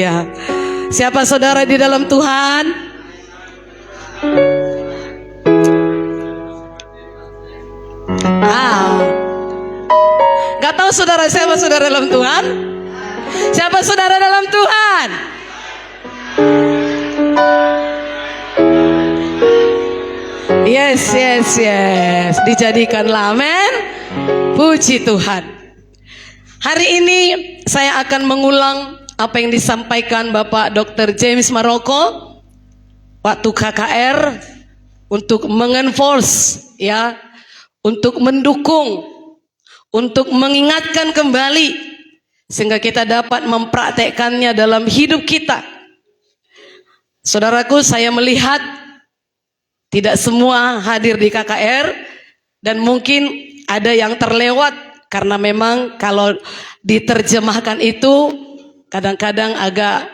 haleluya. Siapa saudara di dalam Tuhan? Gak tahu saudara siapa saudara dalam Tuhan? Siapa saudara dalam Tuhan? Yes. Dijadikanlah, amin. Puji Tuhan. Hari ini saya akan mengulang apa yang disampaikan Bapak Dr. James Maroko waktu KKR untuk mengenforce, ya, untuk mendukung, untuk mengingatkan kembali sehingga kita dapat mempraktekkannya dalam hidup kita. Saudaraku, saya melihat tidak semua hadir di KKR dan mungkin ada yang terlewat karena memang kalau diterjemahkan itu kadang-kadang agak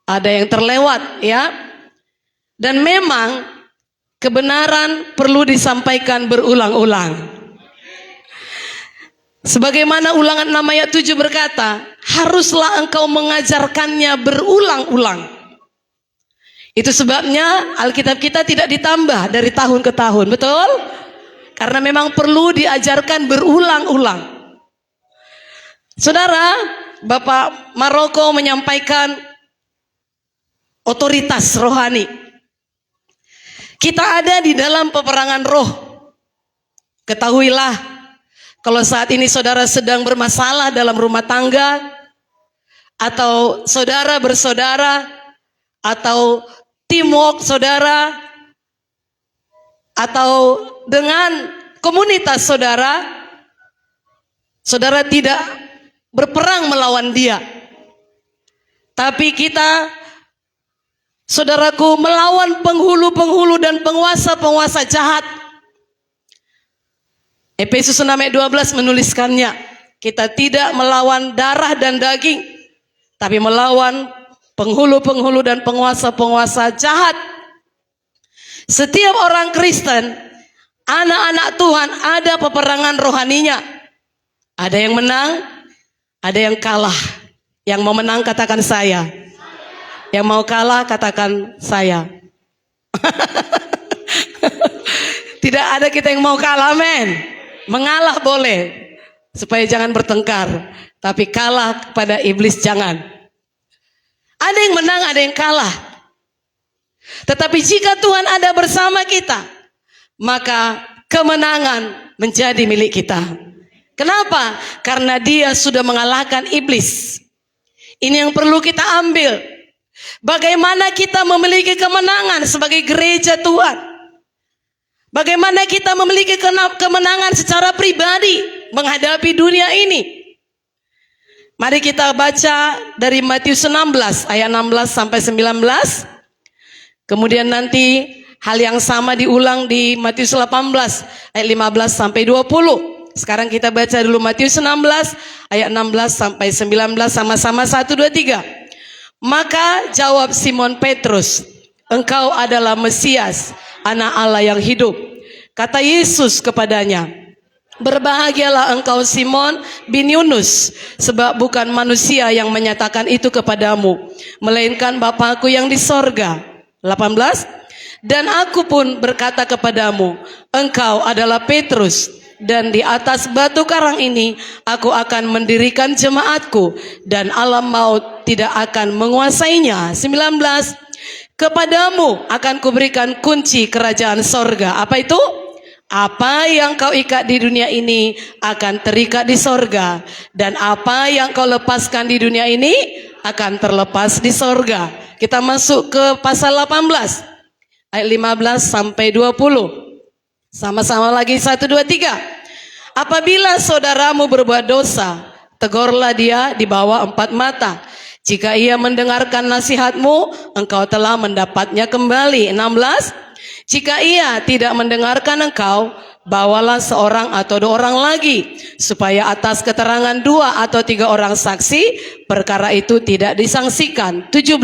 ada yang terlewat, ya. Dan memang kebenaran perlu disampaikan berulang-ulang. Sebagaimana Ulangan 6 ayat 7 berkata, haruslah engkau mengajarkannya berulang-ulang. Itu sebabnya Alkitab kita tidak ditambah dari tahun ke tahun, betul? Karena memang perlu diajarkan berulang-ulang. Saudara, Bapak Maroko menyampaikan otoritas rohani. Kita ada di dalam peperangan roh. Ketahuilah, kalau saat ini saudara sedang bermasalah dalam rumah tangga, atau saudara bersaudara, atau teamwork saudara, atau dengan komunitas saudara, saudara tidak berperang melawan dia. Tapi kita, saudaraku, melawan penghulu-penghulu dan penguasa-penguasa jahat. Efesus 6 ayat 12 menuliskannya, kita tidak melawan darah dan daging, tapi melawan penghulu-penghulu dan penguasa-penguasa jahat. Setiap orang Kristen, anak-anak Tuhan, ada peperangan rohaninya. Ada yang menang, ada yang kalah. Yang mau menang katakan saya. Yang mau kalah katakan saya. Tidak ada kita yang mau kalah, men. Mengalah boleh, supaya jangan bertengkar. Tapi kalah kepada iblis jangan. Ada yang menang, ada yang kalah. Tetapi jika Tuhan ada bersama kita, maka kemenangan menjadi milik kita. Kenapa? Karena Dia sudah mengalahkan iblis. Ini yang perlu kita ambil. Bagaimana kita memiliki kemenangan sebagai gereja Tuhan? Bagaimana kita memiliki kemenangan secara pribadi menghadapi dunia ini? Mari kita baca dari Matius 16 ayat 16 sampai 19. Kemudian nanti hal yang sama diulang di Matius 18 ayat 15 sampai 20. Sekarang kita baca dulu Matius 16 ayat 16 sampai 19 sama-sama 1 2 3. Maka jawab Simon Petrus, engkau adalah Mesias, anak Allah yang hidup. Kata Yesus kepadanya, berbahagialah engkau Simon bin Yunus, sebab bukan manusia yang menyatakan itu kepadamu, melainkan Bapa-Ku yang di sorga. 18. Dan aku pun berkata kepadamu, engkau adalah Petrus, dan di atas batu karang ini aku akan mendirikan jemaatku, dan alam maut tidak akan menguasainya. 19. Kepadamu akan kuberikan kunci kerajaan sorga. Apa itu? Apa yang kau ikat di dunia ini akan terikat di sorga, dan apa yang kau lepaskan di dunia ini akan terlepas di sorga. Kita masuk ke pasal 18 ayat 15 sampai 20. Sama-sama lagi 1 2 3. Apabila saudaramu berbuat dosa, tegurlah dia di bawah 4 mata. Jika ia mendengarkan nasihatmu, engkau telah mendapatnya kembali. 16. Jika ia tidak mendengarkan engkau, bawalah seorang atau 2 orang lagi, supaya atas keterangan 2 atau 3 orang saksi, perkara itu tidak disangsikan. 17.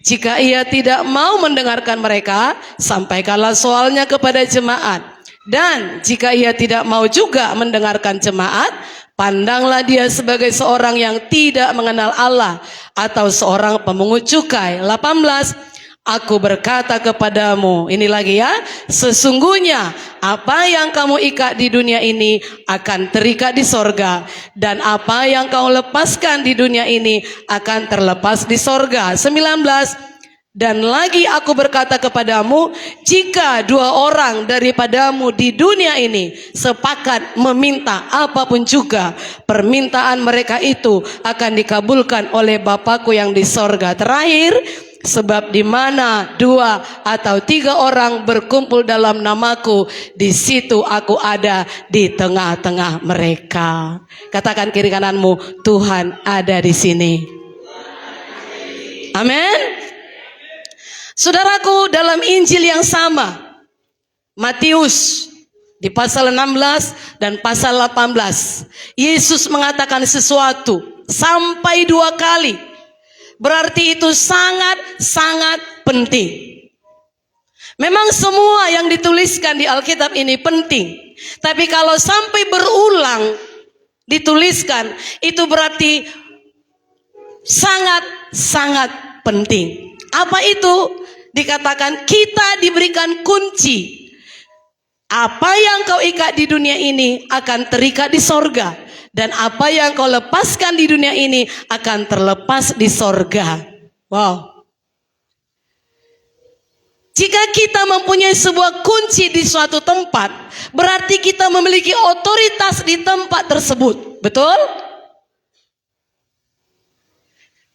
Jika ia tidak mau mendengarkan mereka, sampaikanlah soalnya kepada jemaat. Dan jika ia tidak mau juga mendengarkan jemaat, Pandanglah dia sebagai seorang yang tidak mengenal Allah atau seorang pemungut cukai. 18, aku berkata kepadamu, ini lagi ya, sesungguhnya apa yang kamu ikat di dunia ini akan terikat di sorga, dan apa yang kau lepaskan di dunia ini akan terlepas di sorga. 19, dan lagi aku berkata kepadamu, jika 2 orang daripadamu di dunia ini sepakat meminta apapun juga, permintaan mereka itu akan dikabulkan oleh Bapakku yang di sorga. Terakhir, sebab di mana 2 atau 3 orang berkumpul dalam namaku, di situ aku ada di tengah-tengah mereka. Katakan kiri kananmu, Tuhan ada di sini. Amin. Saudaraku, dalam Injil yang sama, Matius di pasal 16 dan pasal 18, Yesus mengatakan sesuatu sampai 2 kali. Berarti itu sangat-sangat penting. Memang semua yang dituliskan di Alkitab ini penting. Tapi kalau sampai berulang dituliskan, itu berarti sangat-sangat penting. Apa itu? Dikatakan kita diberikan kunci. Apa yang kau ikat di dunia ini akan terikat di sorga, dan apa yang kau lepaskan di dunia ini akan terlepas di sorga. Wow. Jika kita mempunyai sebuah kunci di suatu tempat, berarti kita memiliki otoritas di tempat tersebut. Betul?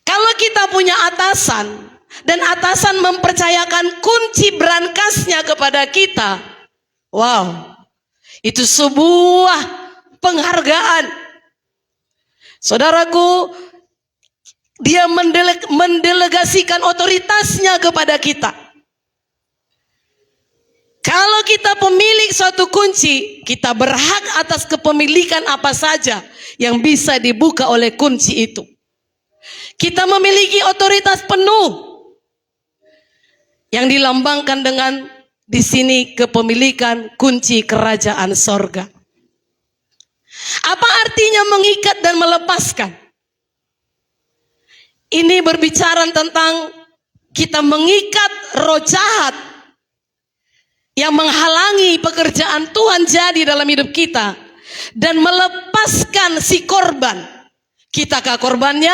Kalau kita punya atasan, dan atasan mempercayakan kunci berangkasnya kepada kita, wow, itu sebuah penghargaan. Saudaraku, dia mendelegasikan otoritasnya kepada kita. Kalau kita pemilik suatu kunci, kita berhak atas kepemilikan apa saja yang bisa dibuka oleh kunci itu. Kita memiliki otoritas penuh yang dilambangkan dengan di sini kepemilikan kunci kerajaan sorga. Apa artinya mengikat dan melepaskan? Ini berbicara tentang kita mengikat roh jahat yang menghalangi pekerjaan Tuhan jadi dalam hidup kita, dan melepaskan si korban. Kitakah korbannya?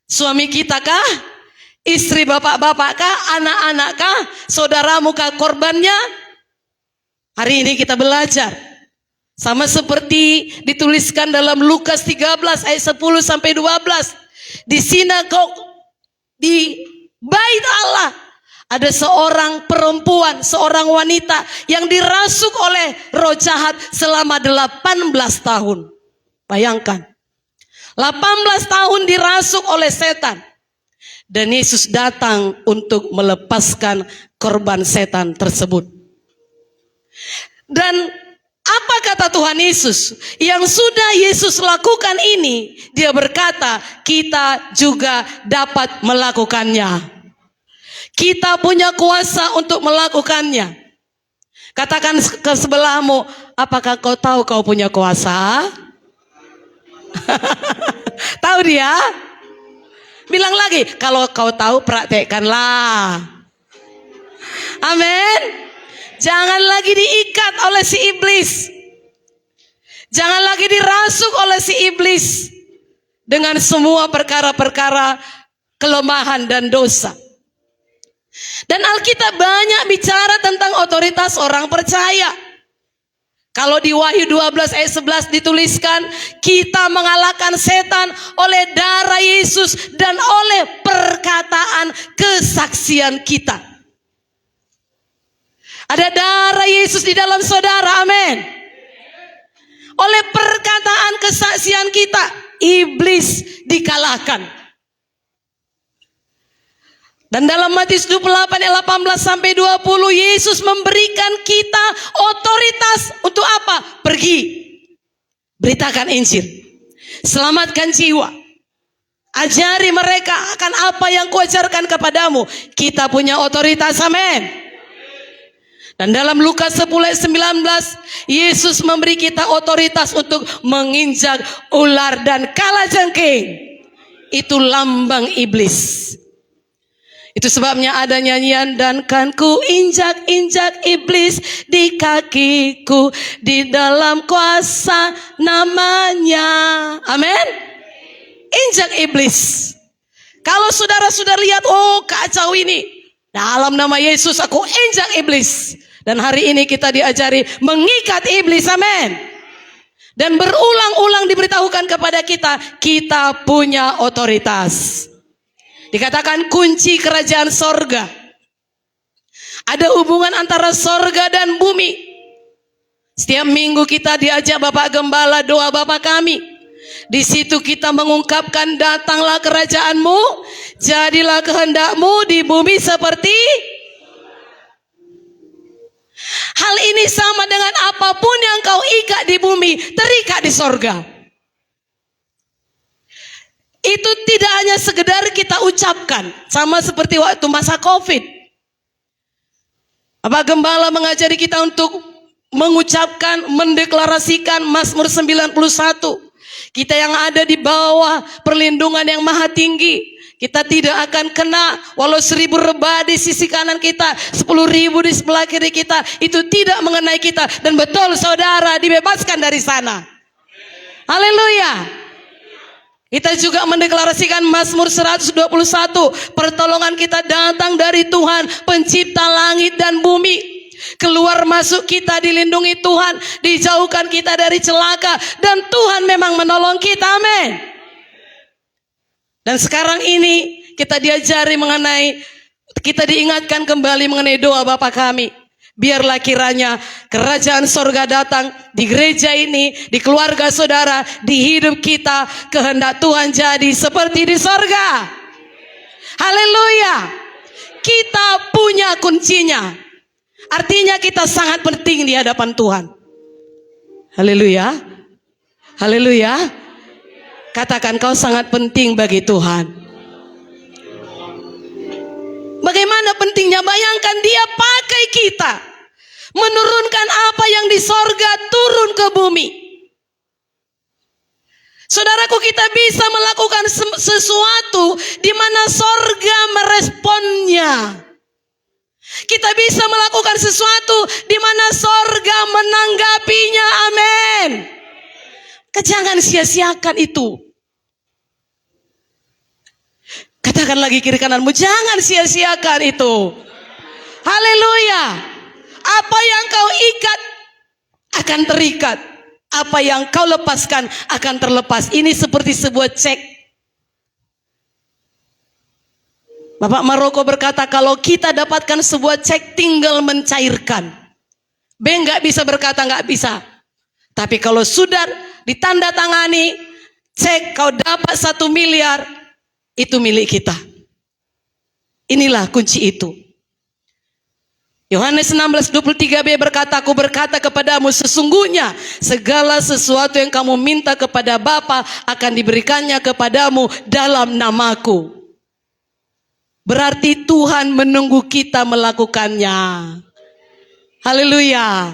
Suami kitakah? Istri bapak-bapak kah? Anak-anak kah? Saudaramu kah korbannya? Hari ini kita belajar. Sama seperti dituliskan dalam Lukas 13 ayat 10 sampai 12. Di sinagog di bait Allah ada seorang perempuan, seorang wanita yang dirasuk oleh roh jahat selama 18 tahun. Bayangkan. 18 tahun dirasuk oleh setan. Dan Yesus datang untuk melepaskan korban setan tersebut. Dan apa kata Tuhan Yesus? Yang sudah Yesus lakukan ini, dia berkata, kita juga dapat melakukannya. Kita punya kuasa untuk melakukannya. Katakan ke sebelahmu, apakah kau tahu kau punya kuasa? Tahu dia? Bilang lagi, kalau kau tahu praktekkanlah. Amin. Jangan lagi diikat oleh si iblis. Jangan lagi dirasuk oleh si iblis dengan semua perkara-perkara kelemahan dan dosa. Dan Alkitab banyak bicara tentang otoritas orang percaya. Kalau di Wahyu 12 ayat 11 dituliskan, kita mengalahkan setan oleh darah Yesus dan oleh perkataan kesaksian kita. Ada darah Yesus di dalam saudara, amin. Oleh perkataan kesaksian kita, iblis dikalahkan. Dan dalam Matius 28 ayat 18 sampai 20, Yesus memberikan kita otoritas untuk apa? Pergi, beritakan Injil, selamatkan jiwa, ajari mereka akan apa yang kuajarkan kepadamu. Kita punya otoritas, amin. Dan dalam Lukas 10 ayat 19, Yesus memberi kita otoritas untuk menginjak ular dan kalajengking. Itu lambang iblis. Itu sebabnya ada nyanyian, dan kan ku injak-injak iblis di kakiku, di dalam kuasa namanya. Amin. Injak iblis. Kalau saudara sudah lihat, oh kacau ini, dalam nama Yesus aku injak iblis. Dan hari ini kita diajari mengikat iblis. Amin. Dan berulang-ulang diberitahukan kepada kita, kita punya otoritas. Dikatakan kunci kerajaan sorga. Ada hubungan antara sorga dan bumi. Setiap minggu kita diajak Bapak Gembala doa Bapa kami. Di situ kita mengungkapkan, datanglah kerajaanmu, jadilah kehendakmu di bumi seperti. Hal ini sama dengan apapun yang kau ikat di bumi, terikat di sorga. Itu tidak hanya sekedar kita ucapkan, sama seperti waktu masa COVID. Bapak Gembala mengajari kita untuk mengucapkan, mendeklarasikan Mazmur 91. Kita yang ada di bawah perlindungan yang maha tinggi, kita tidak akan kena walau 1000 rebah di sisi kanan kita, 10.000 di sebelah kiri kita, itu tidak mengenai kita. Dan betul saudara dibebaskan dari sana. Haleluya. Kita juga mendeklarasikan Mazmur 121, pertolongan kita datang dari Tuhan, pencipta langit dan bumi. Keluar masuk kita dilindungi Tuhan, dijauhkan kita dari celaka, dan Tuhan memang menolong kita. Amin. Dan sekarang ini kita diajari mengenai, kita diingatkan kembali mengenai doa Bapa kami. Biarlah kiranya kerajaan sorga datang di gereja ini, di keluarga saudara, di hidup kita. Kehendak Tuhan jadi seperti di sorga. Haleluya. Kita punya kuncinya. Artinya kita sangat penting di hadapan Tuhan. Haleluya. Haleluya. Katakan, kau sangat penting bagi Tuhan. Bagaimana pentingnya? Bayangkan dia pakai kita, menurunkan apa yang di sorga turun ke bumi. Saudaraku, kita bisa melakukan sesuatu di mana sorga meresponnya. Kita bisa melakukan sesuatu di mana sorga menanggapinya. Amin. Jangan sia-siakan itu. Katakan lagi kiri kananmu, jangan sia-siakan itu. Haleluya. Apa yang kau ikat akan terikat. Apa yang kau lepaskan akan terlepas. Ini seperti sebuah cek. Bapak Maroko berkata, kalau kita dapatkan sebuah cek tinggal mencairkan. B nggak bisa berkata nggak bisa. Tapi kalau sudah ditandatangani, cek kau dapat 1 miliar, itu milik kita. Inilah kunci itu. Yohanes 16:23b berkata, aku berkata kepadamu, sesungguhnya segala sesuatu yang kamu minta kepada Bapa akan diberikannya kepadamu dalam namaku. Berarti Tuhan menunggu kita melakukannya. Haleluya.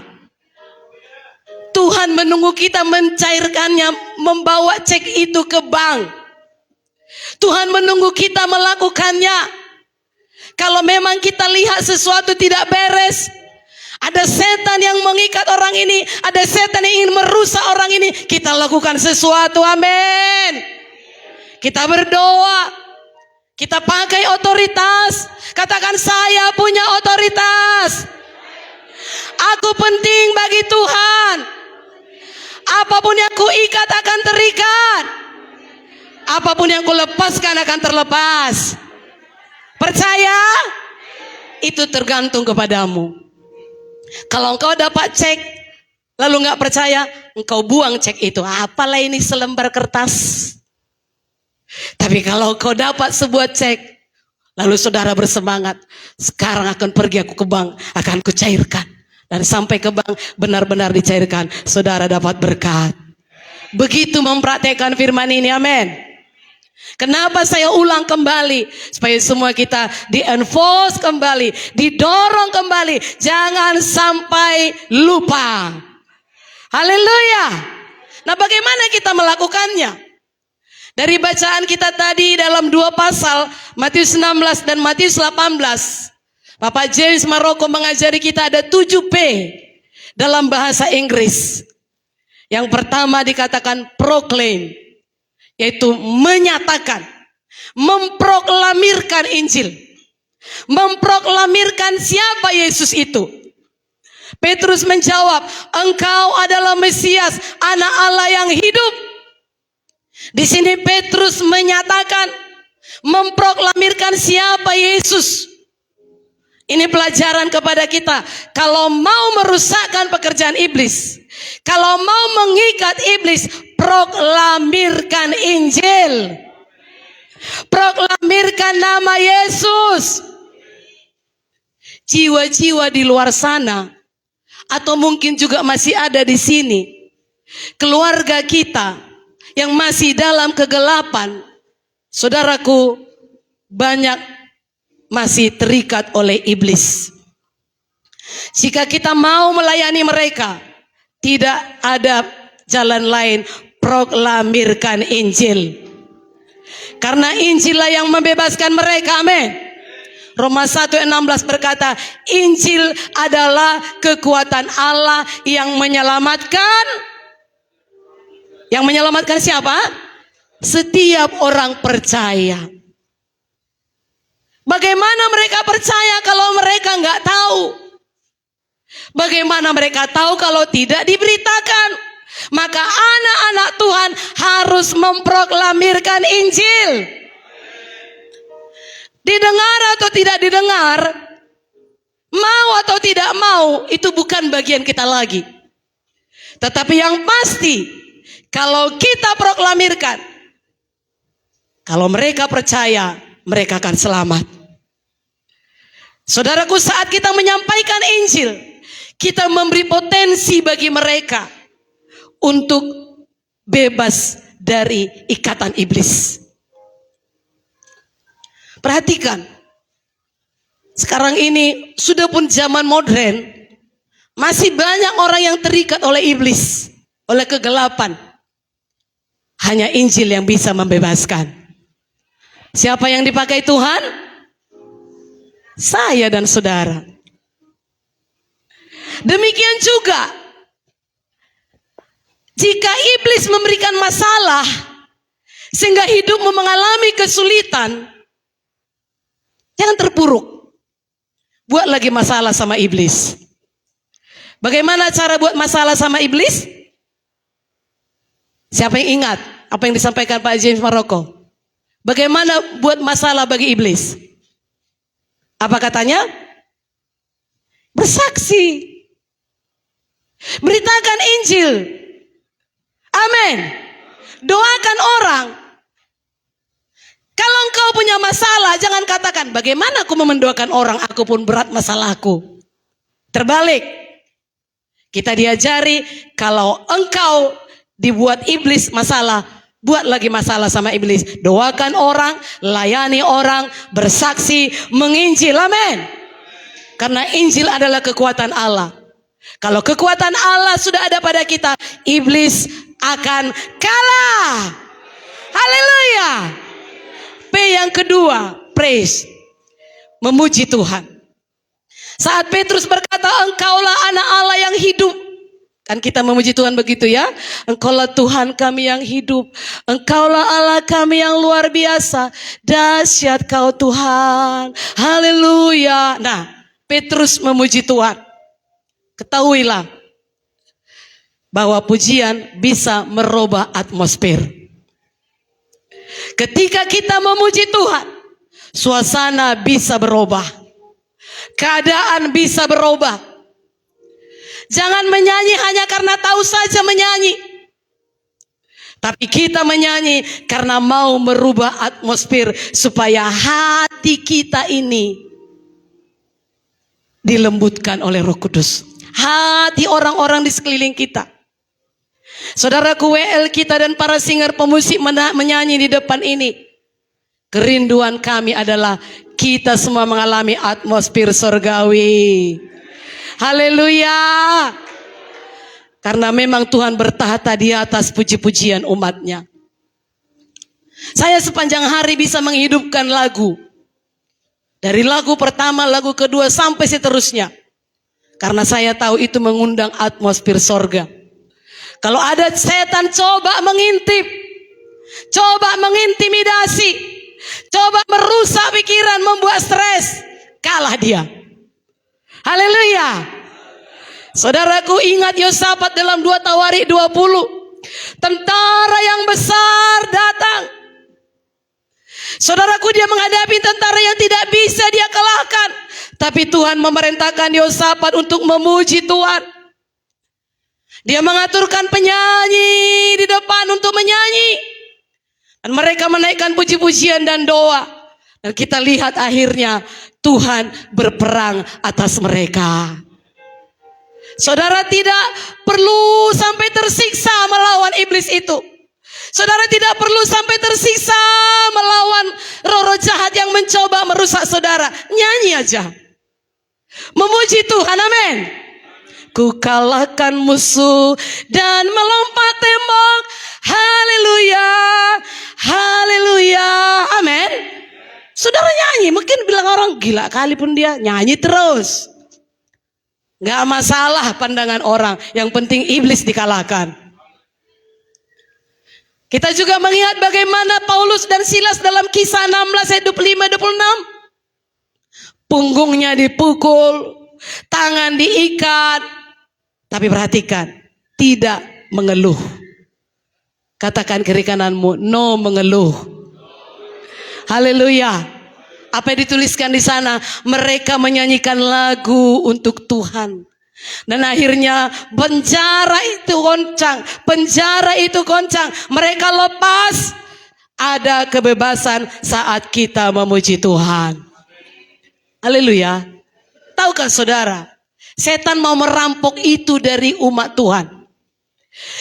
Tuhan menunggu kita mencairkannya, membawa cek itu ke bank. Tuhan menunggu kita melakukannya. Kalau memang kita lihat sesuatu tidak beres, ada setan yang mengikat orang ini, ada setan yang ingin merusak orang ini, kita lakukan sesuatu. Amin. Kita berdoa, kita pakai otoritas. Katakan, saya punya otoritas. Aku penting bagi Tuhan. Apapun yang ku ikat akan terikat. Apapun yang ku lepaskan akan terlepas. Percaya? Itu tergantung kepadamu. Kalau engkau dapat cek, lalu gak percaya, engkau buang cek itu. Apalah ini selembar kertas. Tapi kalau engkau dapat sebuah cek, lalu saudara bersemangat, sekarang akan pergi aku ke bank, akan kucairkan. Dan sampai ke bank benar-benar dicairkan, saudara dapat berkat. Begitu mempraktekkan firman ini, amin. Kenapa saya ulang kembali? Supaya semua kita di-enforce kembali, didorong kembali. Jangan sampai lupa. Haleluya. Nah, bagaimana kita melakukannya? Dari bacaan kita tadi dalam 2 pasal, Matius 16 dan Matius 18. Bapak James Maroko mengajari kita ada 7P dalam bahasa Inggris. Yang pertama dikatakan proclaim, yaitu menyatakan, memproklamirkan Injil. Memproklamirkan siapa Yesus itu. Petrus menjawab, engkau adalah Mesias, anak Allah yang hidup. Di sini Petrus menyatakan, memproklamirkan siapa Yesus. Ini pelajaran kepada kita. Kalau mau merusakkan pekerjaan iblis, kalau mau mengikat iblis, proklamirkan Injil. Proklamirkan nama Yesus. Jiwa-jiwa di luar sana, atau mungkin juga masih ada di sini, keluarga kita yang masih dalam kegelapan, saudaraku, banyak masih terikat oleh iblis. Jika kita mau melayani mereka, tidak ada jalan lain, proklamirkan Injil. Karena Injillah yang membebaskan mereka, amin. Roma 1:16 berkata, Injil adalah kekuatan Allah yang menyelamatkan. Yang menyelamatkan siapa? Setiap orang percaya. Bagaimana mereka percaya kalau mereka nggak tahu? Bagaimana mereka tahu kalau tidak diberitakan? Maka anak-anak Tuhan harus memproklamirkan Injil. Didengar atau tidak didengar, mau atau tidak mau, itu bukan bagian kita lagi. Tetapi yang pasti, kalau kita proklamirkan, kalau mereka percaya, mereka akan selamat. Saudaraku, saat kita menyampaikan Injil, kita memberi potensi bagi mereka untuk bebas dari ikatan iblis. Perhatikan, sekarang ini sudah pun zaman modern, masih banyak orang yang terikat oleh iblis, oleh kegelapan. Hanya Injil yang bisa membebaskan. Siapa yang dipakai Tuhan? Saya dan saudara. Demikian juga, jika iblis memberikan masalah sehingga hidupmu mengalami kesulitan, jangan terpuruk. Buat lagi masalah sama iblis. Bagaimana cara buat masalah sama iblis? Siapa yang ingat apa yang disampaikan Pak James Maroko? Bagaimana buat masalah bagi iblis? Apa katanya? Bersaksi. Beritakan Injil. Amin. Doakan orang. Kalau engkau punya masalah, jangan katakan, bagaimana aku mendoakan orang, aku pun berat masalahku. Terbalik. Kita diajari, kalau engkau dibuat iblis masalah, buat lagi masalah sama iblis. Doakan orang, layani orang, bersaksi, menginjil. Amin. Karena Injil adalah kekuatan Allah. Kalau kekuatan Allah sudah ada pada kita, iblis akan kalah. Haleluya. P yang kedua, praise. Memuji Tuhan. Saat Petrus berkata, engkaulah anak Allah yang hidup. Kan kita memuji Tuhan begitu ya. Engkaulah Tuhan kami yang hidup. Engkaulah Allah kami yang luar biasa. Dahsyat kau Tuhan. Haleluya. Nah, Petrus memuji Tuhan. Ketahuilah bahwa pujian bisa merubah atmosfer. Ketika kita memuji Tuhan, suasana bisa berubah. Keadaan bisa berubah. Jangan menyanyi hanya karena tahu saja menyanyi. Tapi kita menyanyi karena mau merubah atmosfer supaya hati kita ini dilembutkan oleh Roh Kudus. Hati orang-orang di sekeliling kita. Saudaraku, WL kita dan para singer pemusik menyanyi di depan ini. Kerinduan kami adalah kita semua mengalami atmosfer surgawi. Haleluya. Karena memang Tuhan bertahta di atas puji-pujian umatnya. Saya sepanjang hari bisa menghidupkan lagu. Dari lagu pertama, lagu kedua, sampai seterusnya. Karena saya tahu itu mengundang atmosfer sorga. Kalau ada setan coba mengintip, coba mengintimidasi, coba merusak pikiran, membuat stres, kalah dia. Haleluya. Saudaraku, ingat Yosafat dalam 2 Tawarik 20. Tentara yang besar datang. Saudaraku, dia menghadapi tentara yang tidak bisa dia kalahkan. Tapi Tuhan memerintahkan Yosafat untuk memuji Tuhan. Dia mengaturkan penyanyi di depan untuk menyanyi. Dan mereka menaikkan puji-pujian dan doa. Dan kita lihat akhirnya Tuhan berperang atas mereka. Saudara tidak perlu sampai tersiksa melawan iblis itu. Saudara tidak perlu sampai tersiksa melawan roh-roh jahat yang mencoba merusak saudara. Nyanyi aja. Memuji Tuhan, amin. Ku kalahkan musuh dan melompat tembok. Haleluya, haleluya, amin. Saudara nyanyi, mungkin bilang orang gila kali pun dia nyanyi terus. Gak masalah pandangan orang, yang penting iblis dikalahkan. Kita juga mengingat bagaimana Paulus dan Silas dalam Kisah 16 ayat 25-26. Punggungnya dipukul, tangan diikat. Tapi perhatikan, tidak mengeluh. Katakan kiri kananmu, no mengeluh. Haleluya. Apa yang dituliskan di sana? Mereka menyanyikan lagu untuk Tuhan. Dan akhirnya penjara itu goncang. Mereka lepas. Ada kebebasan saat kita memuji Tuhan. Haleluya. Tahukah saudara, setan mau merampok itu dari umat Tuhan.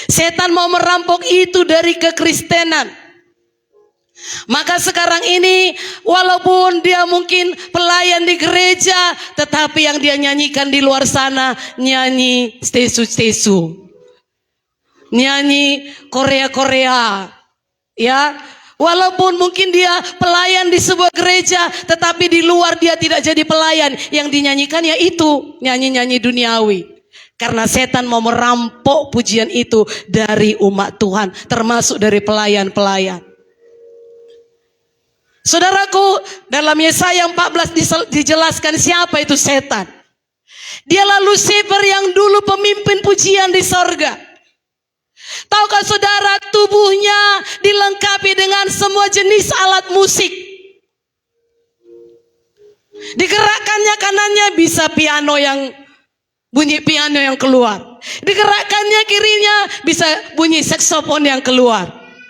Setan mau merampok itu dari kekristenan. Maka sekarang ini walaupun dia mungkin pelayan di gereja, tetapi yang dia nyanyikan di luar sana nyanyi stesu-stesu, nyanyi Korea-Korea, ya. Walaupun mungkin dia pelayan di sebuah gereja, tetapi di luar dia tidak jadi pelayan. Yang dinyanyikan ya itu nyanyi-nyanyi duniawi. Karena setan mau merampok pujian itu dari umat Tuhan, termasuk dari pelayan-pelayan. Saudaraku, dalam Yesaya 14 dijelaskan siapa itu setan. Dialah Lucifer yang dulu pemimpin pujian di sorga. Tahukah saudara, tubuhnya dilengkapi dengan semua jenis alat musik. Digerakkannya kanannya bisa piano yang bunyi piano yang keluar. Digerakkannya kirinya bisa bunyi saksofon yang keluar.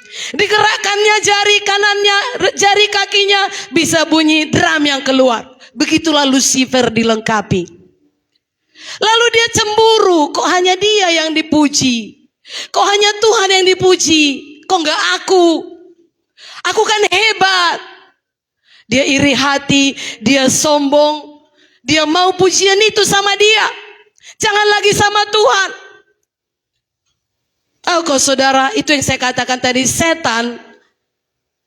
Digerakkannya jari kanannya, jari kakinya bisa bunyi drum yang keluar. Begitulah Lucifer dilengkapi. Lalu dia cemburu, kok hanya dia yang dipuji? Kok hanya Tuhan yang dipuji? Kok enggak aku? Aku kan hebat. Dia iri hati, dia sombong. Dia mau pujian itu sama dia. Jangan lagi sama Tuhan. Tahu kok saudara, itu yang saya katakan tadi, setan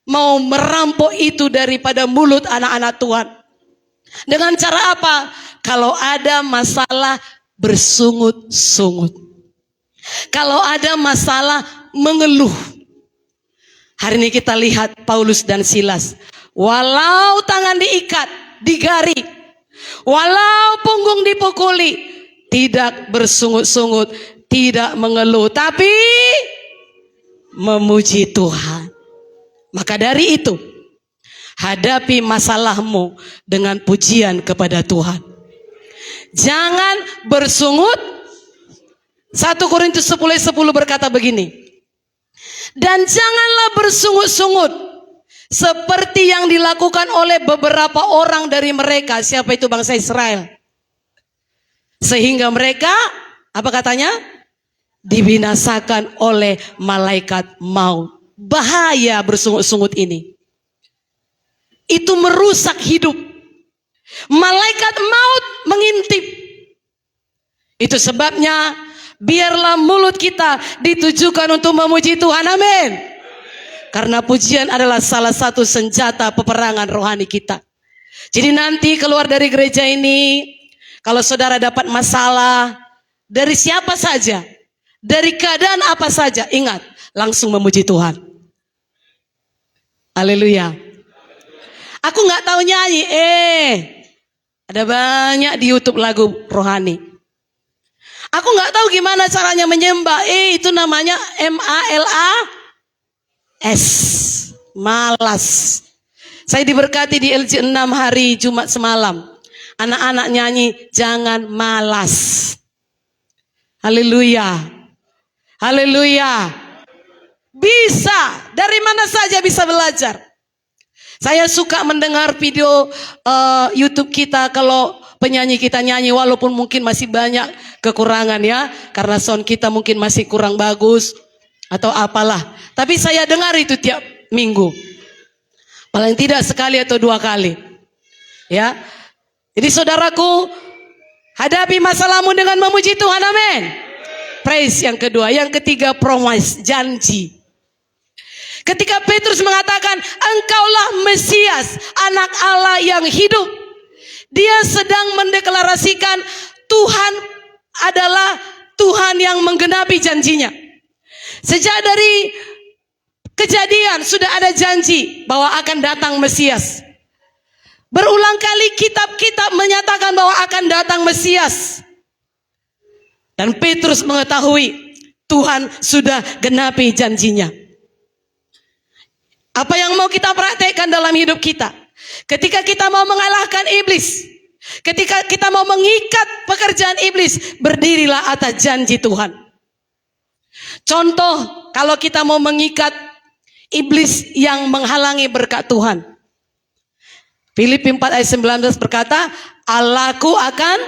mau merampok itu daripada mulut anak-anak Tuhan. Dengan cara apa? Kalau ada masalah bersungut-sungut. Kalau ada masalah mengeluh. Hari ini kita lihat Paulus dan Silas. Walau tangan diikat, digari, walau punggung dipukuli, tidak bersungut-sungut, tidak mengeluh, tapi memuji Tuhan. Maka dari itu, hadapi masalahmu dengan pujian kepada Tuhan. Jangan bersungut. 1 Korintus 10:10 berkata begini. Dan janganlah bersungut-sungut seperti yang dilakukan oleh beberapa orang dari mereka. Siapa itu? Bangsa Israel. Sehingga mereka, apa katanya? Dibinasakan oleh malaikat maut. Bahaya bersungut-sungut ini. itu merusak hidup. Malaikat maut mengintip. Itu sebabnya biarlah mulut kita ditujukan untuk memuji Tuhan. Amin. Karena pujian adalah salah satu senjata peperangan rohani kita. Jadi nanti keluar dari gereja ini, kalau saudara dapat masalah dari siapa saja, dari keadaan apa saja, ingat, langsung memuji Tuhan. Haleluya. Aku nggak tahu nyanyi, ada banyak di YouTube lagu rohani. Aku nggak tahu gimana caranya menyembah, itu namanya MALAS, malas. Saya diberkati di LJ 6 hari Jumat semalam. Anak-anak nyanyi, jangan malas. Haleluya. Haleluya. Bisa, dari mana saja bisa belajar. Saya suka mendengar video YouTube kita kalau penyanyi kita nyanyi, walaupun mungkin masih banyak kekurangan ya, karena sound kita mungkin masih kurang bagus atau apalah. Tapi saya dengar itu tiap minggu, paling tidak sekali atau 2 kali. Ya, jadi saudaraku, hadapi masalahmu dengan memuji Tuhan. Amin. Praise yang kedua. Yang ketiga, promise, janji. Ketika Petrus mengatakan, engkaulah Mesias, anak Allah yang hidup, dia sedang mendeklarasikan Tuhan adalah Tuhan yang menggenapi janjinya. Sejak dari Kejadian sudah ada janji bahwa akan datang Mesias. Berulang kali kitab-kitab menyatakan bahwa akan datang Mesias. Dan Petrus mengetahui Tuhan sudah genapi janjinya. Apa yang mau kita praktekkan dalam hidup kita? Ketika kita mau mengalahkan iblis, ketika kita mau mengikat pekerjaan iblis, berdirilah atas janji Tuhan. Contoh, kalau kita mau mengikat iblis yang menghalangi berkat Tuhan. Filipi 4 ayat 19 berkata, Allahku akan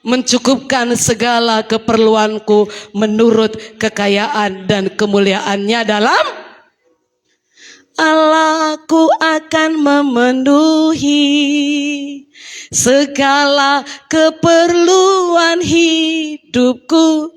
mencukupkan segala keperluanku menurut kekayaan dan kemuliaannya dalam Allahku akan memenuhi segala keperluan hidupku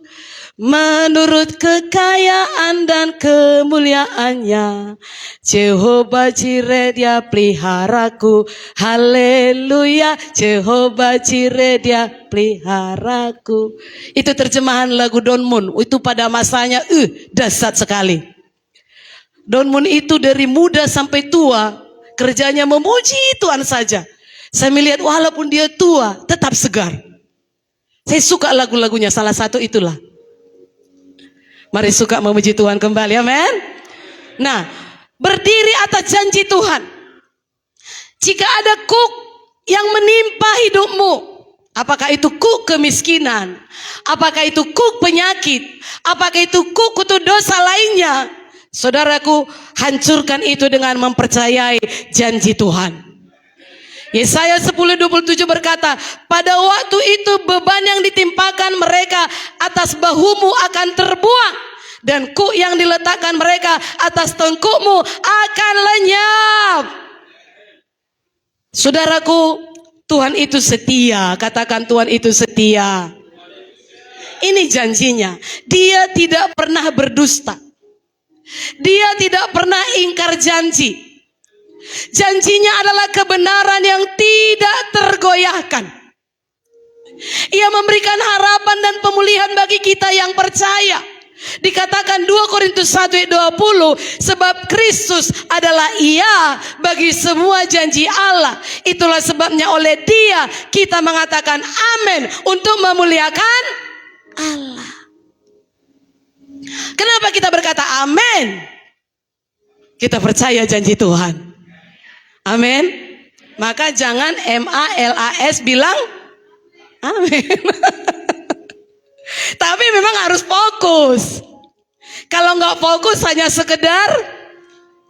menurut kekayaan dan kemuliaannya. Jehovah Jireh dia peliharaku. Haleluya. Jehovah Jireh dia peliharaku. Itu terjemahan lagu Don Moon. Itu pada masanya dahsyat sekali. Don Moon itu dari muda sampai tua kerjanya memuji Tuhan saja. Saya melihat walaupun dia tua tetap segar. Saya suka lagu-lagunya, salah satu itulah. Mari suka memuji Tuhan kembali, amin. Nah, berdiri atas janji Tuhan. Jika ada kuk yang menimpa hidupmu, apakah itu kuk kemiskinan, apakah itu kuk penyakit, apakah itu kuk kutu dosa lainnya, saudaraku, hancurkan itu dengan mempercayai janji Tuhan. Yesaya 10:27 berkata, pada waktu itu beban yang ditimpakan mereka atas bahumu akan terbuang, dan kuk yang diletakkan mereka atas tengkukmu akan lenyap. Saudaraku, Tuhan itu setia. Katakan, Tuhan itu setia. Ini janjinya. Dia tidak pernah berdusta. Dia tidak pernah ingkar janji. Janjinya adalah kebenaran yang tidak tergoyahkan. Ia memberikan harapan dan pemulihan bagi kita yang percaya. Dikatakan 2 Korintus 1 ayat 20, sebab Kristus adalah Ia bagi semua janji Allah. Itulah sebabnya oleh Dia kita mengatakan amin untuk memuliakan Allah. Kenapa kita berkata amin? Kita percaya janji Tuhan. Amin. Maka jangan MALAS bilang amin. Tapi memang harus fokus. Kalau nggak fokus hanya sekedar,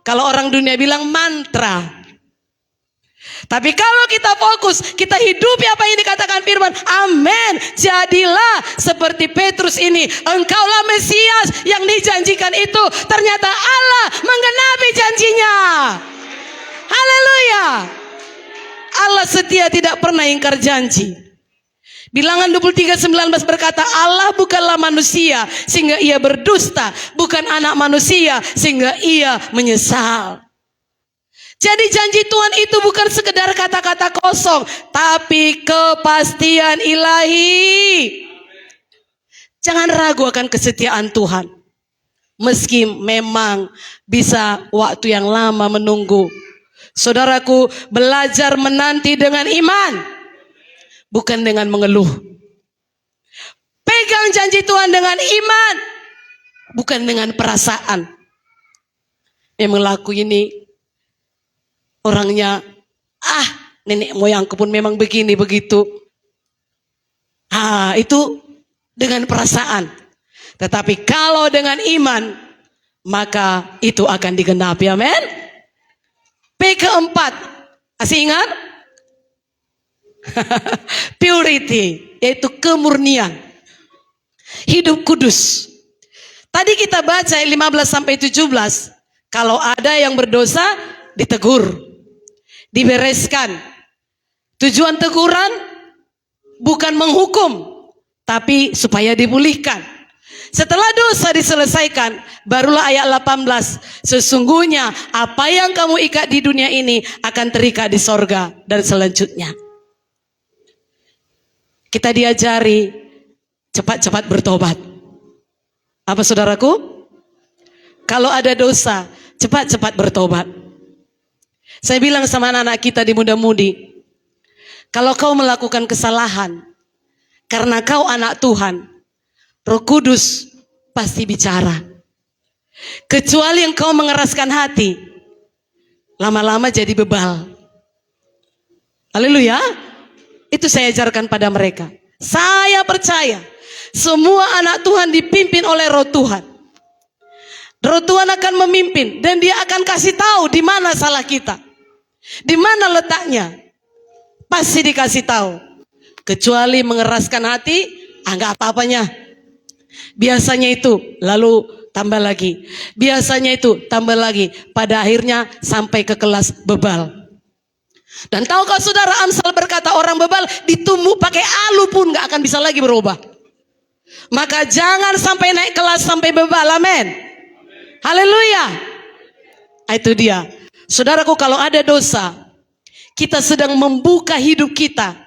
kalau orang dunia bilang mantra. Tapi kalau kita fokus, kita hidupi apa yang dikatakan firman, amin. Jadilah seperti Petrus ini. Engkaulah Mesias yang dijanjikan itu. Ternyata Allah menggenapi janjinya. Haleluya. Allah setia, tidak pernah ingkar janji. Bilangan 23:19 berkata, Allah bukanlah manusia sehingga ia berdusta, bukan anak manusia sehingga ia menyesal. Jadi janji Tuhan itu bukan sekedar kata-kata kosong, tapi kepastian ilahi. Jangan ragu akan kesetiaan Tuhan. Meski memang bisa waktu yang lama menunggu. Saudaraku, belajar menanti dengan iman, bukan dengan mengeluh. Pegang janji Tuhan dengan iman, bukan dengan perasaan. Memang laku ini orangnya, nenek moyangku pun memang begini begitu. Itu dengan perasaan. Tetapi kalau dengan iman, maka itu akan digenapi. Amin. P keempat, masih ingat? Purity, yaitu kemurnian. Hidup kudus. Tadi kita baca 15-17, kalau ada yang berdosa ditegur, dibereskan. Tujuan teguran bukan menghukum, tapi supaya dipulihkan. Setelah dosa diselesaikan, barulah ayat 18. Sesungguhnya apa yang kamu ikat di dunia ini akan terikat di sorga dan selanjutnya. Kita diajari cepat-cepat bertobat. Apa saudaraku? Kalau ada dosa, cepat-cepat bertobat. Saya bilang sama anak-anak kita di muda-mudi, kalau kau melakukan kesalahan, karena kau anak Tuhan, Roh Kudus pasti bicara. Kecuali yang kau mengeraskan hati, lama-lama jadi bebal. Haleluya. Itu saya ajarkan pada mereka. Saya percaya semua anak Tuhan dipimpin oleh Roh Tuhan. Roh Tuhan akan memimpin dan dia akan kasih tahu di mana salah kita. Di mana letaknya. Pasti dikasih tahu. Kecuali mengeraskan hati, enggak apa-apanya. Biasanya itu, lalu tambah lagi. Biasanya itu, tambah lagi. Pada akhirnya sampai ke kelas bebal. Dan tahukah saudara, Amsal berkata orang bebal ditumbuk pakai alu pun gak akan bisa lagi berubah. Maka jangan sampai naik kelas sampai bebal, amin. Haleluya. Itu dia. Saudaraku, kalau ada dosa, kita sedang membuka hidup kita.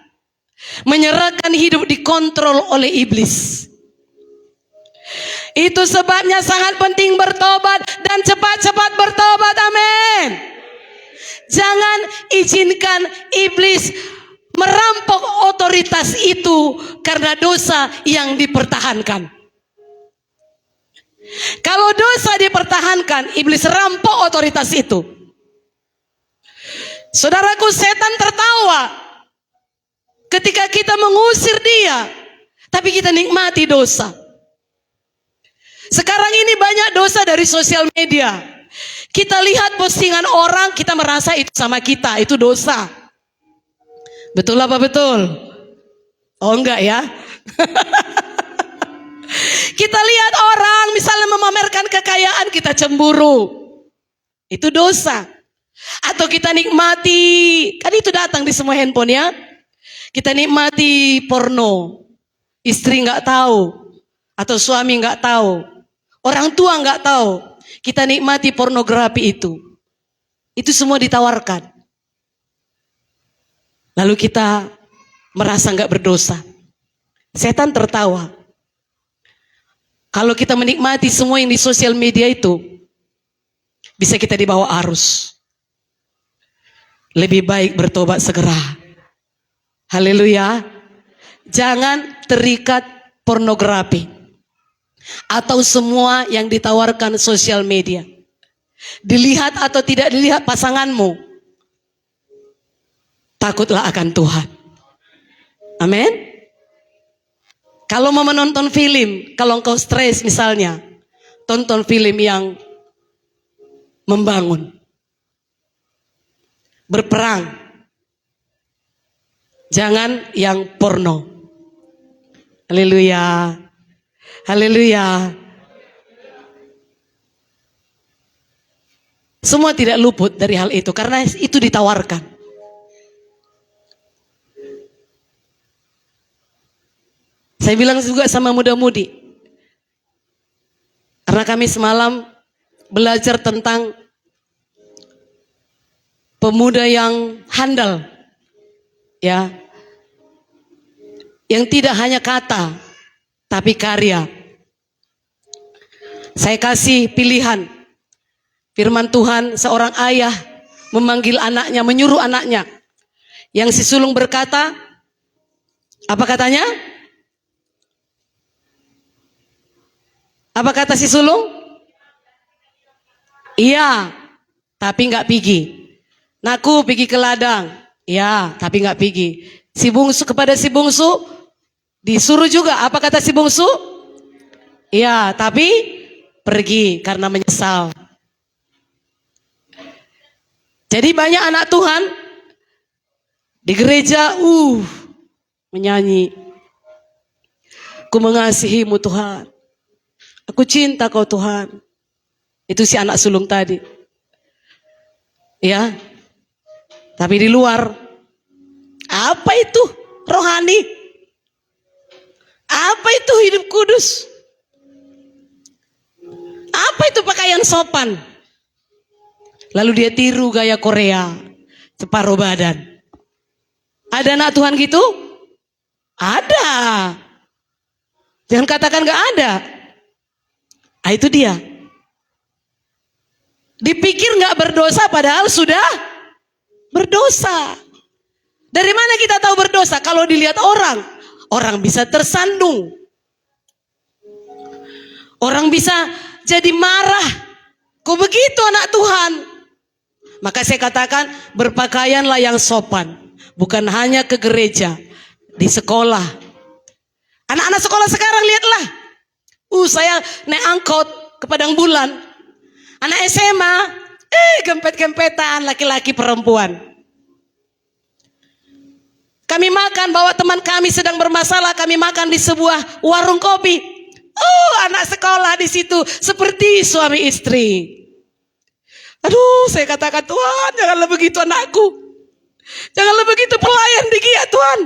Menyerahkan hidup dikontrol oleh iblis. Itu sebabnya sangat penting bertobat dan cepat-cepat bertobat. Amin. Jangan izinkan iblis merampok otoritas itu karena dosa yang dipertahankan. Kalau dosa dipertahankan, iblis rampok otoritas itu. Saudaraku, setan tertawa ketika kita mengusir dia, tapi kita nikmati dosa. Sekarang ini banyak dosa dari sosial media. Kita lihat postingan orang, kita merasa itu sama kita, itu dosa. Betul apa betul? Oh enggak ya? Kita lihat orang misalnya memamerkan kekayaan, kita cemburu. Itu dosa. Atau kita nikmati, kan itu datang di semua handphone ya. Kita nikmati porno. Istri enggak tahu. Atau suami enggak tahu. Orang tua enggak tahu. Kita nikmati pornografi itu. Itu semua ditawarkan. Lalu kita merasa enggak berdosa. Setan tertawa. Kalau kita menikmati semua yang di sosial media itu, bisa kita dibawa arus. Lebih baik bertobat segera. Haleluya. Jangan terikat pornografi. Atau semua yang ditawarkan sosial media. Dilihat atau tidak dilihat pasanganmu, takutlah akan Tuhan. Amin. Kalau mau menonton film, kalau engkau stres misalnya, tonton film yang membangun, berperang. Jangan yang porno. Haleluya. Haleluya. Semua tidak luput dari hal itu karena itu ditawarkan. Saya bilang juga sama muda-mudi, karena kami semalam belajar tentang pemuda yang handal, ya, yang tidak hanya kata tapi karya. Saya kasih pilihan. Firman Tuhan, seorang ayah memanggil anaknya, menyuruh anaknya. Yang si sulung berkata, apa katanya? Apa kata si sulung? Iya, tapi nggak pergi. Naku pergi ke ladang. Iya, tapi nggak pergi. Si bungsu kepada si bungsu disuruh juga. Apa kata si bungsu? Iya, tapi pergi karena menyesal. Jadi banyak anak Tuhan di gereja menyanyi. Aku mengasihimu Tuhan. Aku cinta kau Tuhan. Itu si anak sulung tadi. Ya. Tapi di luar, apa itu rohani? Apa itu hidup kudus? Apa itu pakaian sopan? Lalu dia tiru gaya Korea, separuh badan. Ada anak Tuhan gitu? Ada. Jangan katakan gak ada. Itu dia. Dipikir gak berdosa padahal sudah berdosa. Dari mana kita tahu berdosa? Kalau dilihat orang, orang bisa tersandung. Orang bisa jadi marah. Kok begitu anak Tuhan? Maka saya katakan berpakaianlah yang sopan. Bukan hanya ke gereja, di sekolah. Anak-anak sekolah sekarang lihatlah. Saya naik angkot ke Padang Bulan. Anak SMA, gempet-gempetan laki-laki perempuan. Kami makan, bawa teman kami sedang bermasalah, kami makan di sebuah warung kopi. Anak sekolah di situ seperti suami istri. Aduh, saya katakan Tuhan, janganlah begitu anakku. Janganlah begitu pelayan di GIA Tuhan.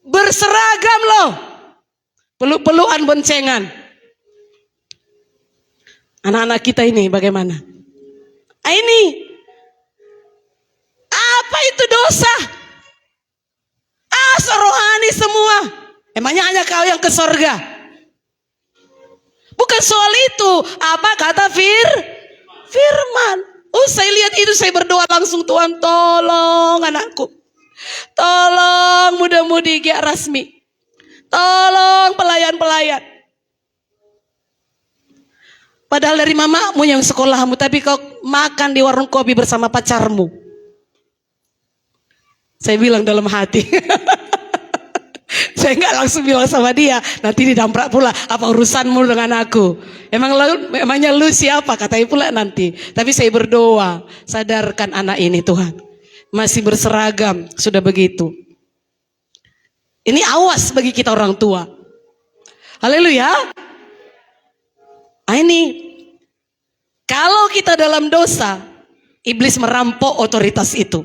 Berseragam loh. Peluk-pelukan boncengan. Anak-anak kita ini bagaimana? Ini. Apa itu dosa? Rohani semua. Emangnya hanya kau yang ke sorga? Bukan soal itu. Apa kata firman? Saya lihat itu, saya berdoa langsung, Tuhan tolong anakku. Tolong muda-mudi GIA Rasmi. Tolong pelayan-pelayan. Padahal dari mamamu yang sekolahmu, tapi kau makan di warung kopi bersama pacarmu. Saya bilang dalam hati. Saya nggak langsung bilang sama dia, nanti didamprak pula, apa urusanmu dengan aku? Emangnya lu siapa? Katanya pula nanti. Tapi saya berdoa, sadarkan anak ini Tuhan. Masih berseragam, sudah begitu. Ini awas bagi kita orang tua. Haleluya. Ini, kalau kita dalam dosa, iblis merampok otoritas itu.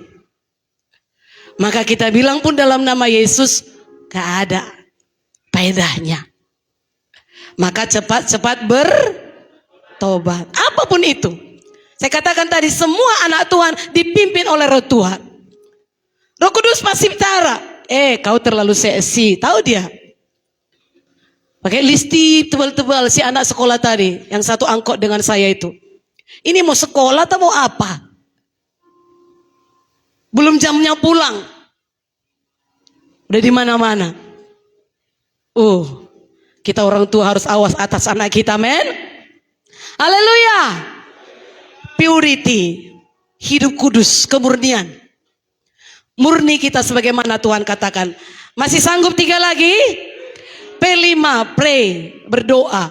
Maka kita bilang pun dalam nama Yesus, gak ada faedahnya. Maka cepat-cepat bertobat. Apapun itu. Saya katakan tadi, semua anak Tuhan dipimpin oleh Roh Tuhan. Roh Kudus pasti bicara. Kau terlalu seksi. Tahu dia. Pakai listip tebal-tebal si anak sekolah tadi. Yang satu angkot dengan saya itu. Ini mau sekolah atau mau apa? Belum jamnya pulang. Udah di mana-mana. Kita orang tua harus awas atas anak kita, men. Haleluya. Purity, hidup kudus, kemurnian. Murni kita sebagaimana Tuhan katakan. Masih sanggup 3 lagi? P5, pray, berdoa.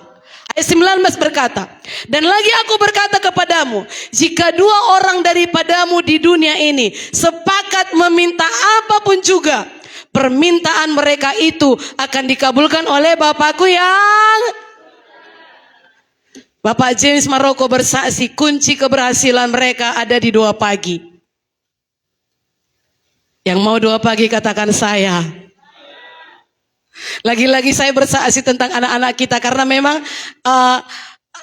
Ayat 19 berkata, dan lagi aku berkata kepadamu, jika 2 orang daripadamu di dunia ini sepakat meminta apapun juga, permintaan mereka itu akan dikabulkan oleh Bapakku yang... Bapak James Maroko bersaksi kunci keberhasilan mereka ada di 2 pagi. Yang mau 2 pagi katakan saya. Lagi-lagi saya bersaksi tentang anak-anak kita karena memang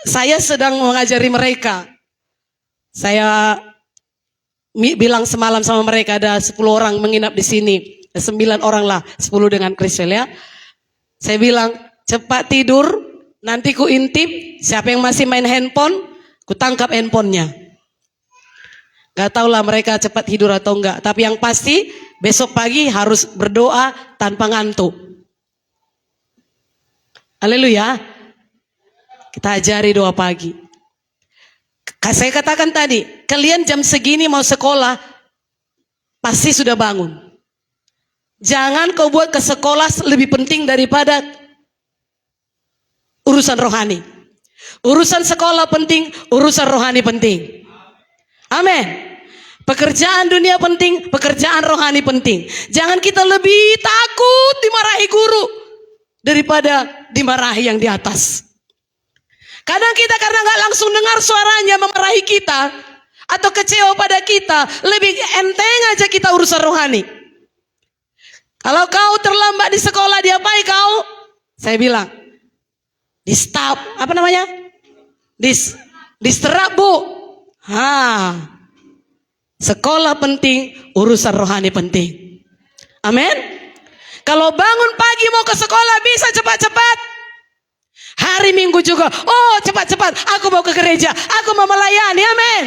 saya sedang mengajari mereka. Saya bilang semalam sama mereka ada 10 orang menginap di sini. 9 orang lah, 10 dengan Krisel ya. Saya bilang cepat tidur, nanti ku intip, siapa yang masih main handphone, ku tangkap handphonenya. Gak tau lah mereka cepat tidur atau enggak. Tapi yang pasti besok pagi harus berdoa tanpa ngantuk. Haleluya. Kita ajari 2 pagi. Saya katakan tadi, kalian jam segini mau sekolah, pasti sudah bangun. Jangan kau buat ke sekolah lebih penting daripada urusan rohani. Urusan sekolah penting, urusan rohani penting. Amin. Pekerjaan dunia penting, pekerjaan rohani penting. Jangan kita lebih takut dimarahi guru daripada dimarahi yang di atas. Kadang kita karena nggak langsung dengar suaranya memarahi kita atau kecewa pada kita, lebih enteng aja kita urusan rohani. Kalau kau terlambat di sekolah, diapain kau? Saya bilang, di stop, apa namanya? Diserap bu. Sekolah penting, urusan rohani penting. Amin. Kalau bangun pagi mau ke sekolah bisa cepat-cepat. Hari Minggu juga, oh cepat-cepat, aku mau ke gereja, aku mau melayani, amin.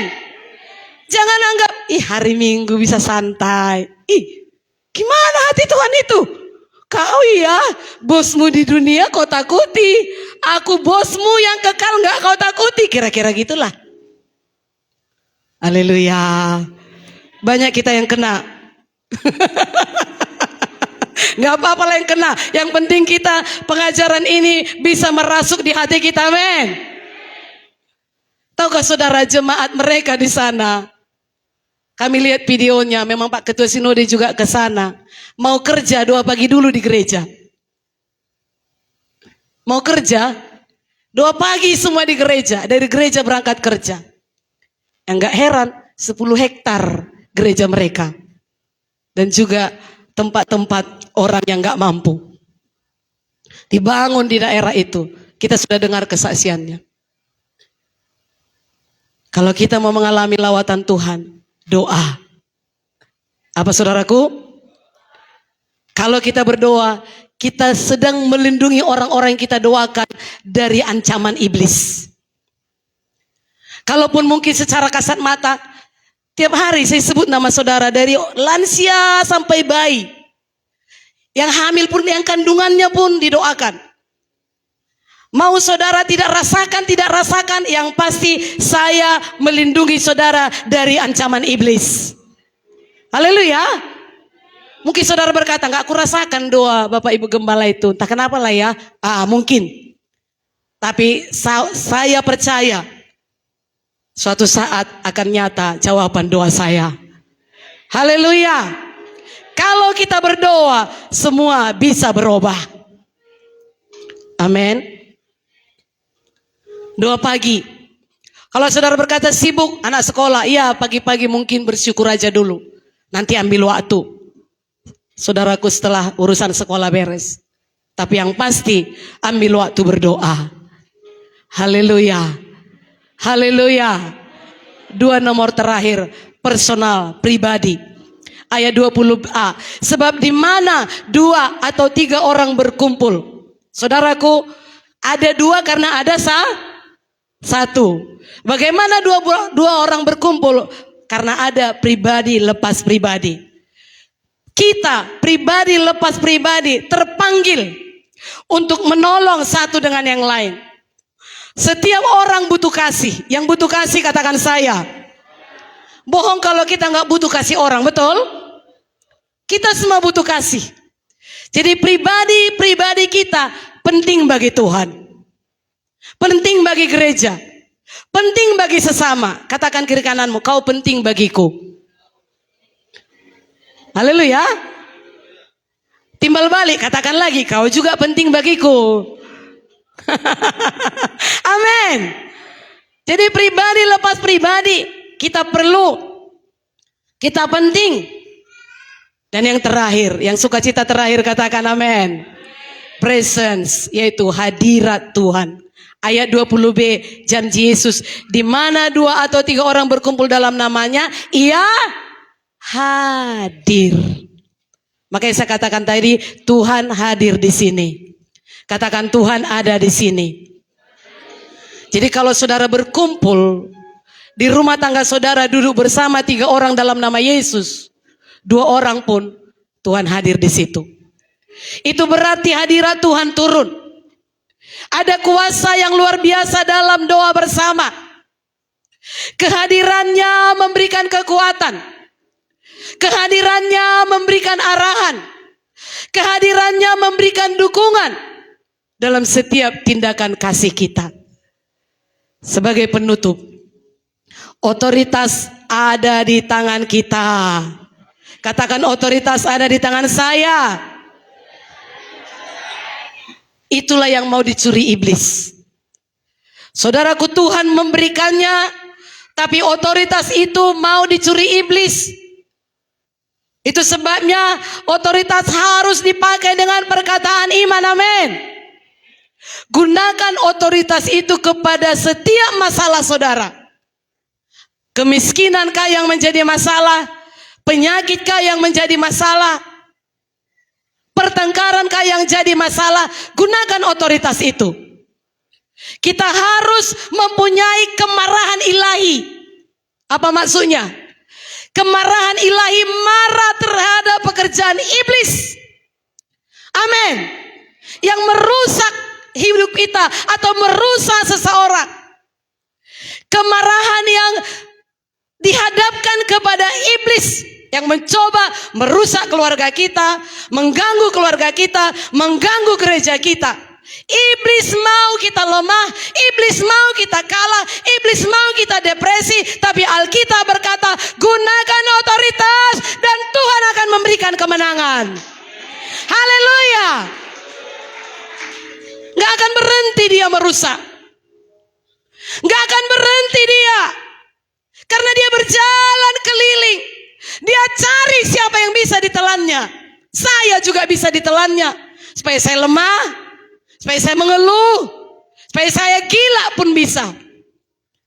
Jangan anggap, hari Minggu bisa santai. Gimana hati Tuhan itu? Kau ya, bosmu di dunia kau takuti, aku bosmu yang kekal gak kau takuti, kira-kira gitulah. Haleluya. Banyak kita yang kena. Gak apa-apa lah yang kena. Yang penting kita pengajaran ini bisa merasuk di hati kita, amin. Tahukah saudara jemaat mereka di sana? Kami lihat videonya, memang Pak Ketua Sinode juga ke sana. Mau kerja 2 pagi dulu di gereja. Mau kerja 2 pagi semua di gereja. Dari gereja berangkat kerja. Yang gak heran 10 hektar gereja mereka. Dan juga tempat-tempat orang yang gak mampu. Dibangun di daerah itu. Kita sudah dengar kesaksiannya. Kalau kita mau mengalami lawatan Tuhan, doa. Apa saudaraku? Kalau kita berdoa, kita sedang melindungi orang-orang yang kita doakan dari ancaman iblis. Kalaupun mungkin secara kasat mata, tiap hari saya sebut nama saudara dari lansia sampai bayi. Yang hamil pun, yang kandungannya pun didoakan. Mau saudara tidak rasakan, yang pasti saya melindungi saudara dari ancaman iblis. Haleluya. Mungkin saudara berkata, enggak aku rasakan doa Bapak Ibu Gembala itu. Entah kenapa lah ya. Mungkin. Tapi saya percaya suatu saat akan nyata jawaban doa saya. Haleluya. Kalau kita berdoa, semua bisa berubah. Amin. Doa pagi. Kalau saudara berkata sibuk anak sekolah, iya pagi-pagi mungkin bersyukur aja dulu. Nanti ambil waktu. Saudaraku setelah urusan sekolah beres. Tapi yang pasti ambil waktu berdoa. Haleluya. Haleluya. 2 nomor terakhir, personal, pribadi. Ayat 20a. Sebab di mana 2 atau 3 orang berkumpul. Saudaraku, ada 2 karena ada 1. Bagaimana 2 orang berkumpul? Karena ada pribadi lepas pribadi. Kita pribadi lepas pribadi terpanggil untuk menolong satu dengan yang lain. Setiap orang butuh kasih. Yang butuh kasih katakan saya. Bohong kalau kita nggak butuh kasih orang, betul? Kita semua butuh kasih. Jadi pribadi kita penting bagi Tuhan. Penting bagi gereja. Penting bagi sesama. Katakan kiri kananmu, kau penting bagiku. Haleluya. Timbal balik, katakan lagi, kau juga penting bagiku. Amin. Jadi pribadi lepas pribadi, kita perlu, kita penting. Dan yang terakhir, yang sukacita terakhir katakan amin. Presence, yaitu hadirat Tuhan. Ayat 20b, janji Yesus, di mana 2 atau 3 orang berkumpul dalam namanya, Ia hadir. Makanya saya katakan tadi, Tuhan hadir di sini. Katakan Tuhan ada di sini. Jadi kalau saudara berkumpul di rumah tangga saudara, duduk bersama 3 orang dalam nama Yesus, 2 orang pun Tuhan hadir di situ. Itu berarti hadirat Tuhan turun. Ada kuasa yang luar biasa dalam doa bersama. Kehadirannya memberikan kekuatan. Kehadirannya memberikan arahan. Kehadirannya memberikan dukungan dalam setiap tindakan kasih kita. Sebagai penutup, otoritas ada di tangan kita. Katakan otoritas ada di tangan saya. Itulah yang mau dicuri iblis. Saudaraku, Tuhan memberikannya, tapi otoritas itu mau dicuri iblis. Itu sebabnya otoritas harus dipakai dengan perkataan iman, amin. Gunakan otoritas itu kepada setiap masalah saudara. Kemiskinankah yang menjadi masalah? Penyakitkah yang menjadi masalah? Pertengkarankah yang jadi masalah? Gunakan otoritas itu. Kita harus mempunyai kemarahan ilahi. Apa maksudnya? Kemarahan ilahi marah terhadap pekerjaan iblis. Amin. Yang merusak hidup kita atau merusak seseorang. Kemarahan yang dihadapkan kepada iblis yang mencoba merusak keluarga kita, mengganggu keluarga kita, mengganggu gereja kita. Iblis mau kita lemah, iblis mau kita kalah, iblis mau kita depresi. Tapi Alkitab berkata, gunakan otoritas dan Tuhan akan memberikan kemenangan. Haleluya. Gak akan berhenti dia merusak. Gak akan berhenti dia. Karena dia berjalan keliling. Dia cari siapa yang bisa ditelannya. Saya juga bisa ditelannya. Supaya saya lemah, supaya saya mengeluh, supaya saya gila pun bisa.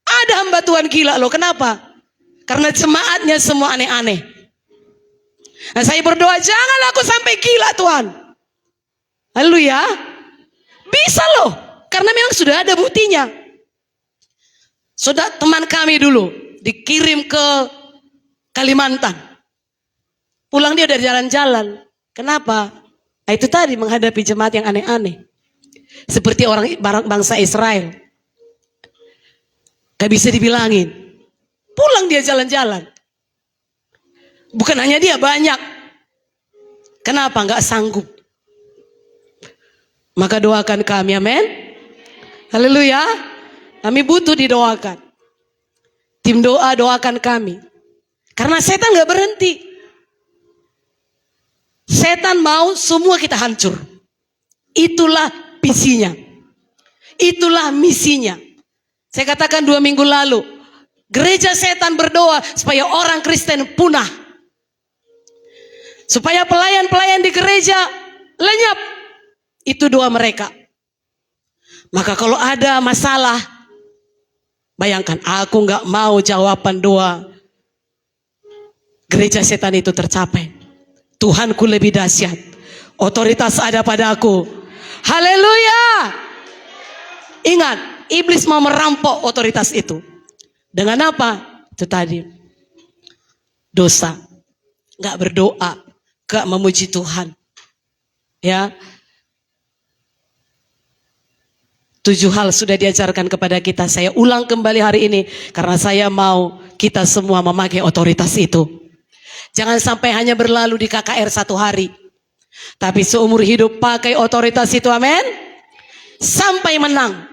Ada hamba Tuhan gila loh. Kenapa? Karena jemaatnya semua aneh-aneh. Nah, saya berdoa, jangan aku sampai gila Tuhan. Haleluya. Bisa loh. Karena memang sudah ada buktinya. Sudah teman kami dulu dikirim ke Kalimantan. Pulang dia udah jalan-jalan. Kenapa? Nah, itu tadi menghadapi jemaat yang aneh-aneh. Seperti orang bangsa Israel. Gak bisa dibilangin. Pulang dia jalan-jalan. Bukan hanya dia, banyak. Kenapa? Gak sanggup. Maka doakan kami, amin. Haleluya. Kami butuh didoakan. Tim doa doakan kami. Karena setan gak berhenti. Setan mau semua kita hancur. Itulah visinya. Itulah misinya. Saya katakan 2 minggu lalu. Gereja setan berdoa supaya orang Kristen punah. Supaya pelayan-pelayan di gereja lenyap. Itu doa mereka. Maka kalau ada masalah, bayangkan, aku gak mau jawaban doa gereja setan itu tercapai. Tuhanku lebih dahsyat. Otoritas ada padaku. Haleluya. Ingat, iblis mau merampok otoritas itu. Dengan apa? Itu tadi. Dosa. Gak berdoa. Gak memuji Tuhan. Ya. 7 hal sudah diajarkan kepada kita. Saya ulang kembali hari ini. Karena saya mau kita semua memakai otoritas itu. Jangan sampai hanya berlalu di KKR 1 hari. Tapi seumur hidup pakai otoritas itu, amin. Sampai menang.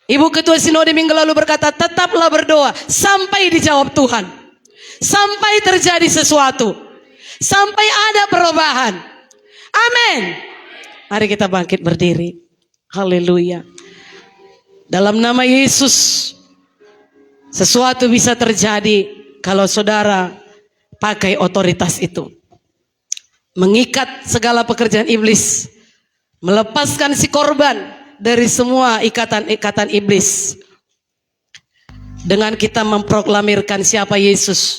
Ibu Ketua Sinode minggu lalu berkata, tetaplah berdoa sampai dijawab Tuhan. Sampai terjadi sesuatu. Sampai ada perubahan. Amin. Mari kita bangkit berdiri. Haleluya. Dalam nama Yesus, Sesuatu bisa terjadi kalau saudara pakai otoritas itu. Mengikat segala pekerjaan iblis. Melepaskan si korban dari semua ikatan-ikatan iblis. Dengan kita memproklamirkan siapa Yesus.